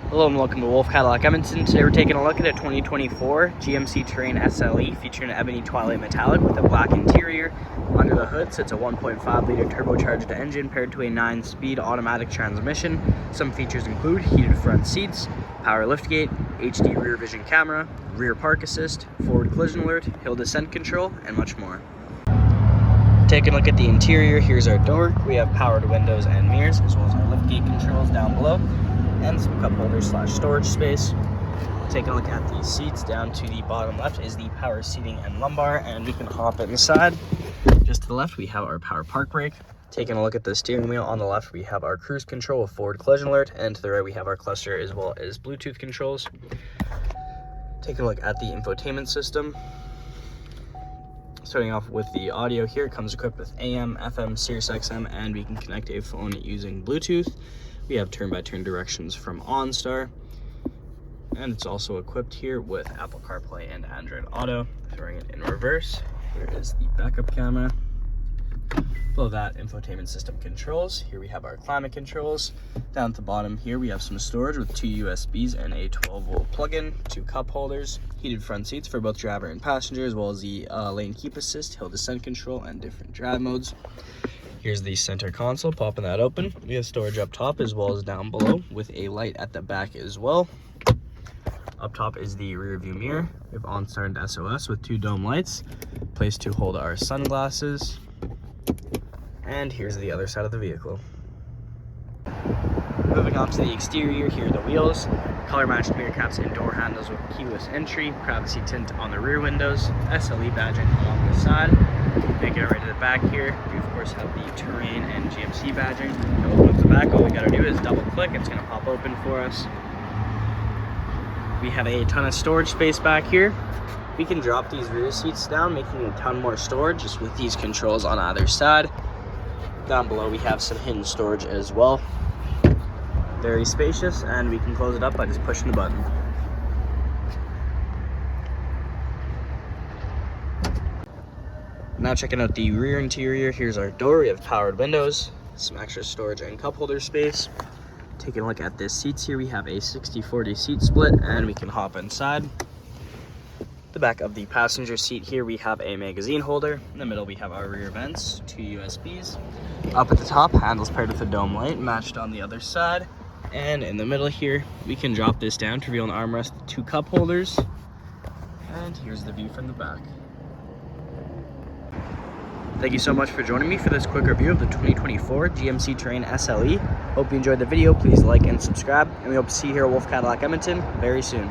Hello and welcome to Wolfe Cadillac Edmonton. Today we're taking a look at a 2024 GMC Terrain SLE featuring an Ebony Twilight Metallic with a black interior. Under the hood sits a 1.5 liter turbocharged engine paired to a 9-speed automatic transmission. Some features include heated front seats, power liftgate, HD rear vision camera, rear park assist, forward collision alert, hill descent control, and much more. Taking a look at the interior, here's our door. We have powered windows and mirrors, as well as our liftgate controls down below, and some cup holders / storage space. Taking a look at the seats, down to the bottom left is the power seating and lumbar, and we can hop inside. Just to the left we have our power park brake. Taking a look at the steering wheel, on the left we have our cruise control with forward collision alert, and to the right we have our cluster as well as Bluetooth controls. Taking a look at the infotainment system. Starting off with the audio here, it comes equipped with AM, FM, Sirius XM, and we can connect a phone using Bluetooth. We have turn-by-turn directions from OnStar, and it's also equipped here with Apple CarPlay and Android Auto. Throwing it in reverse, here is the backup camera. Below that, infotainment system controls. Here we have our climate controls. Down at the bottom here, we have some storage with 2 USBs and a 12-volt plug-in, 2 cup holders, heated front seats for both driver and passenger, as well as the lane keep assist, hill descent control, and different drive modes. Here's the center console, popping that open. We have storage up top as well as down below, with a light at the back as well. Up top is the rear view mirror. We have OnStar and SOS with 2 dome lights, place to hold our sunglasses. And here's the other side of the vehicle. Moving on to the exterior, here are the wheels. Color matched mirror caps and door handles with keyless entry, privacy tint on the rear windows, SLE badging along the side. Making it right to the back here, we of course have the Terrain and GMC badging. To open up the back, all we gotta do is double click, it's gonna pop open for us. We have a ton of storage space back here. We can drop these rear seats down, making a ton more storage just with these controls on either side. Down below we have some hidden storage as well. Very spacious, and we can close it up by just pushing the button. Now checking out the rear interior, here's our door. We have powered windows, some extra storage and cup holder space. Taking a look at the seats here, we have a 60-40 seat split, and we can hop inside. The back of the passenger seat here, we have a magazine holder. In the middle we have our rear vents, 2 USBs. Up at the top, handles paired with a dome light, matched on the other side. And in the middle here, we can drop this down to reveal an armrest with 2 cup holders. And here's the view from the back. Thank you so much for joining me for this quick review of the 2024 GMC Terrain SLE. Hope you enjoyed the video. Please like and subscribe, and we hope to see you here at Wolfe Cadillac Edmonton very soon.